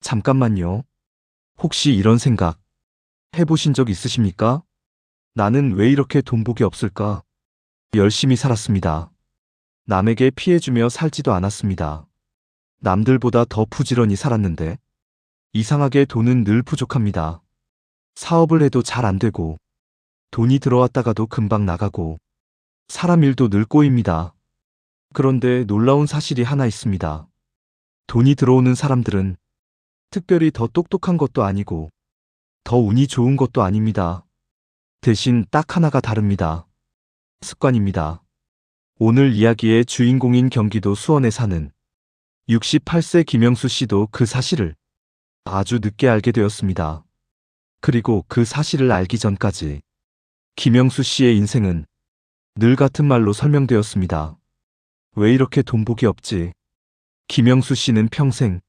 잠깐만요. 혹시 이런 생각 해보신 적 있으십니까? 나는 왜 이렇게 돈복이 없을까? 열심히 살았습니다. 남에게 피해주며 살지도 않았습니다. 남들보다 더 부지런히 살았는데 이상하게 돈은 늘 부족합니다. 사업을 해도 잘 안 되고 돈이 들어왔다가도 금방 나가고 사람 일도 늘 꼬입니다. 그런데 놀라운 사실이 하나 있습니다. 돈이 들어오는 사람들은 특별히 더 똑똑한 것도 아니고 더 운이 좋은 것도 아닙니다. 대신 딱 하나가 다릅니다. 습관입니다. 오늘 이야기의 주인공인 경기도 수원에 사는 68세 김영수 씨도 그 사실을 아주 늦게 알게 되었습니다. 그리고 그 사실을 알기 전까지 김영수 씨의 인생은 늘 같은 말로 설명되었습니다. 왜 이렇게 돈복이 없지? 김영수 씨는 평생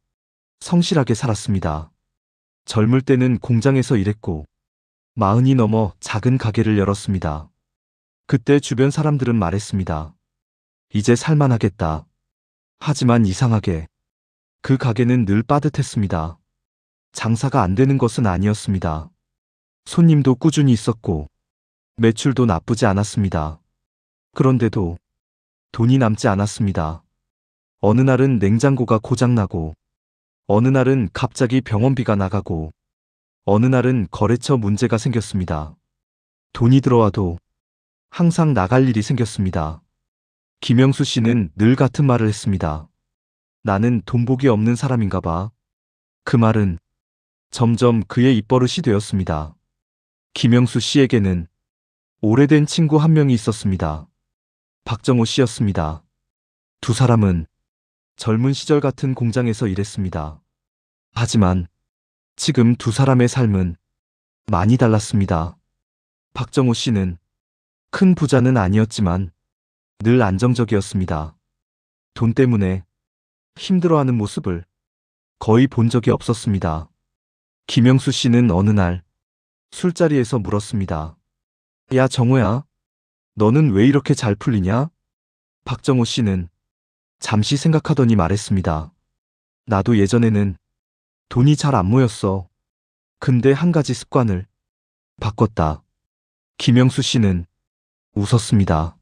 성실하게 살았습니다. 젊을 때는 공장에서 일했고 40이 넘어 작은 가게를 열었습니다. 그때 주변 사람들은 말했습니다. 이제 살만하겠다. 하지만 이상하게 그 가게는 늘 빠듯했습니다. 장사가 안 되는 것은 아니었습니다. 손님도 꾸준히 있었고 매출도 나쁘지 않았습니다. 그런데도 돈이 남지 않았습니다. 어느 날은 냉장고가 고장나고 어느 날은 갑자기 병원비가 나가고 어느 날은 거래처 문제가 생겼습니다. 돈이 들어와도 항상 나갈 일이 생겼습니다. 김영수 씨는 늘 같은 말을 했습니다. 나는 돈복이 없는 사람인가 봐. 그 말은 점점 그의 입버릇이 되었습니다. 김영수 씨에게는 오래된 친구 한 명이 있었습니다. 박정호 씨였습니다. 두 사람은 젊은 시절 같은 공장에서 일했습니다. 하지만 지금 두 사람의 삶은 많이 달랐습니다. 박정호 씨는 큰 부자는 아니었지만 늘 안정적이었습니다. 돈 때문에 힘들어하는 모습을 거의 본 적이 없었습니다. 김영수 씨는 어느 날 술자리에서 물었습니다. 야, 정호야, 너는 왜 이렇게 잘 풀리냐? 박정호 씨는 잠시 생각하더니 말했습니다. 나도 예전에는 돈이 잘 안 모였어. 근데 한 가지 습관을 바꿨다. 김영수 씨는 웃었습니다.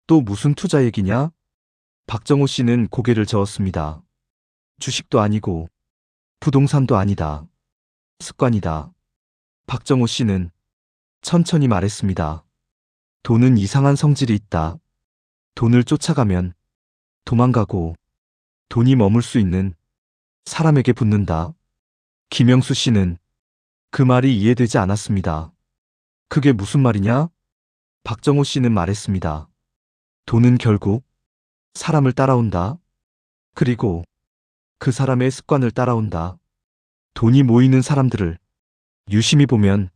또 무슨 투자 얘기냐? 박정호 씨는 고개를 저었습니다. 주식도 아니고 부동산도 아니다. 습관이다. 박정호 씨는 천천히 말했습니다. 돈은 이상한 성질이 있다. 돈을 쫓아가면 도망가고 돈이 머물 수 있는 사람에게 붙는다. 김영수 씨는 그 말이 이해되지 않았습니다. 그게 무슨 말이냐? 박정호 씨는 말했습니다. 돈은 결국 사람을 따라온다. 그리고 그 사람의 습관을 따라온다. 돈이 모이는 사람들을 유심히 보면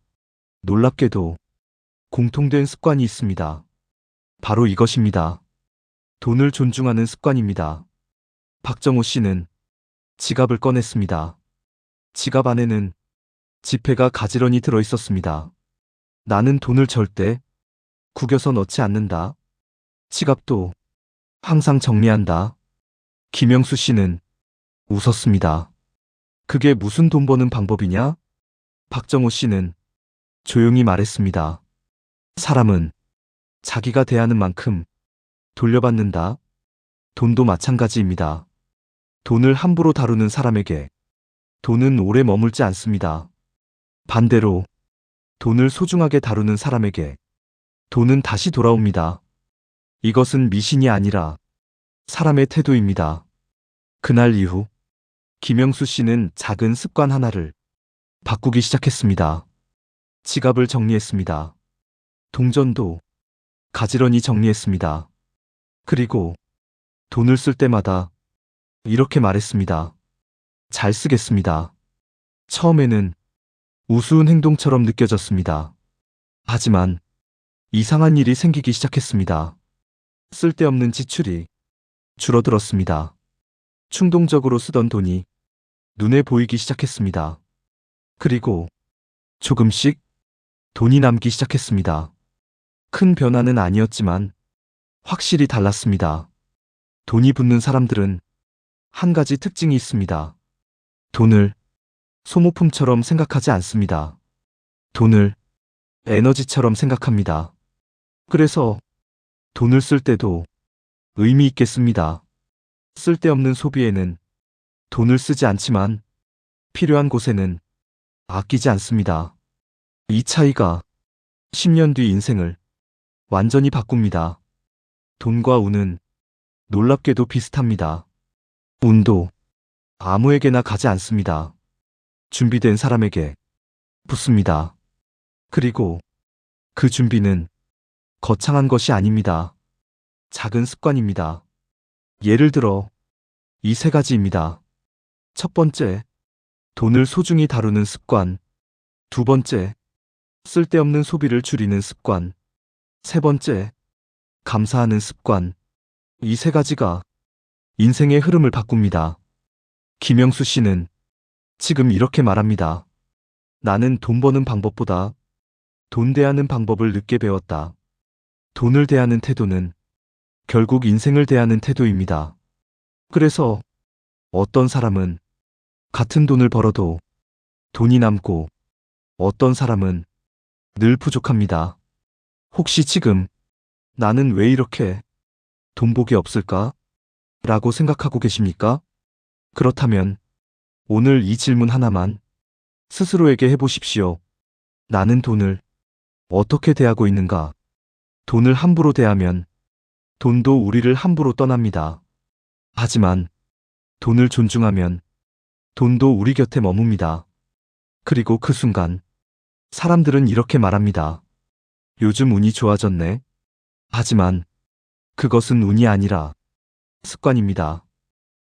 놀랍게도 공통된 습관이 있습니다. 바로 이것입니다. 돈을 존중하는 습관입니다. 박정호 씨는 지갑을 꺼냈습니다. 지갑 안에는 지폐가 가지런히 들어 있었습니다. 나는 돈을 절대 구겨서 넣지 않는다. 지갑도 항상 정리한다. 김영수 씨는 웃었습니다. 그게 무슨 돈 버는 방법이냐? 박정호 씨는 조용히 말했습니다. 사람은 자기가 대하는 만큼 돌려받는다. 돈도 마찬가지입니다. 돈을 함부로 다루는 사람에게 돈은 오래 머물지 않습니다. 반대로 돈을 소중하게 다루는 사람에게 돈은 다시 돌아옵니다. 이것은 미신이 아니라 사람의 태도입니다. 그날 이후 김영수 씨는 작은 습관 하나를 바꾸기 시작했습니다. 지갑을 정리했습니다. 동전도 가지런히 정리했습니다. 그리고 돈을 쓸 때마다 이렇게 말했습니다. 잘 쓰겠습니다. 처음에는 우스운 행동처럼 느껴졌습니다. 하지만 이상한 일이 생기기 시작했습니다. 쓸데없는 지출이 줄어들었습니다. 충동적으로 쓰던 돈이 눈에 보이기 시작했습니다. 그리고 조금씩 돈이 남기 시작했습니다. 큰 변화는 아니었지만 확실히 달랐습니다. 돈이 붙는 사람들은 한 가지 특징이 있습니다. 돈을 소모품처럼 생각하지 않습니다. 돈을 에너지처럼 생각합니다. 그래서 돈을 쓸 때도 의미 있게 씁니다. 쓸데없는 소비에는 돈을 쓰지 않지만 필요한 곳에는 아끼지 않습니다. 이 차이가 10년 뒤 인생을 완전히 바꿉니다. 돈과 운은 놀랍게도 비슷합니다. 운도 아무에게나 가지 않습니다. 준비된 사람에게 붙습니다. 그리고 그 준비는 거창한 것이 아닙니다. 작은 습관입니다. 예를 들어 이 세 가지입니다. 첫 번째, 돈을 소중히 다루는 습관. 두 번째, 쓸데없는 소비를 줄이는 습관. 세 번째, 감사하는 습관. 이 세 가지가 인생의 흐름을 바꿉니다. 김영수 씨는 지금 이렇게 말합니다. 나는 돈 버는 방법보다 돈 대하는 방법을 늦게 배웠다. 돈을 대하는 태도는 결국 인생을 대하는 태도입니다. 그래서 어떤 사람은 같은 돈을 벌어도 돈이 남고 어떤 사람은 늘 부족합니다. 혹시 지금 나는 왜 이렇게 돈복이 없을까? 라고 생각하고 계십니까? 그렇다면 오늘 이 질문 하나만 스스로에게 해보십시오. 나는 돈을 어떻게 대하고 있는가? 돈을 함부로 대하면 돈도 우리를 함부로 떠납니다. 하지만 돈을 존중하면 돈도 우리 곁에 머뭅니다. 그리고 그 순간 사람들은 이렇게 말합니다. 요즘 운이 좋아졌네. 하지만 그것은 운이 아니라 습관입니다.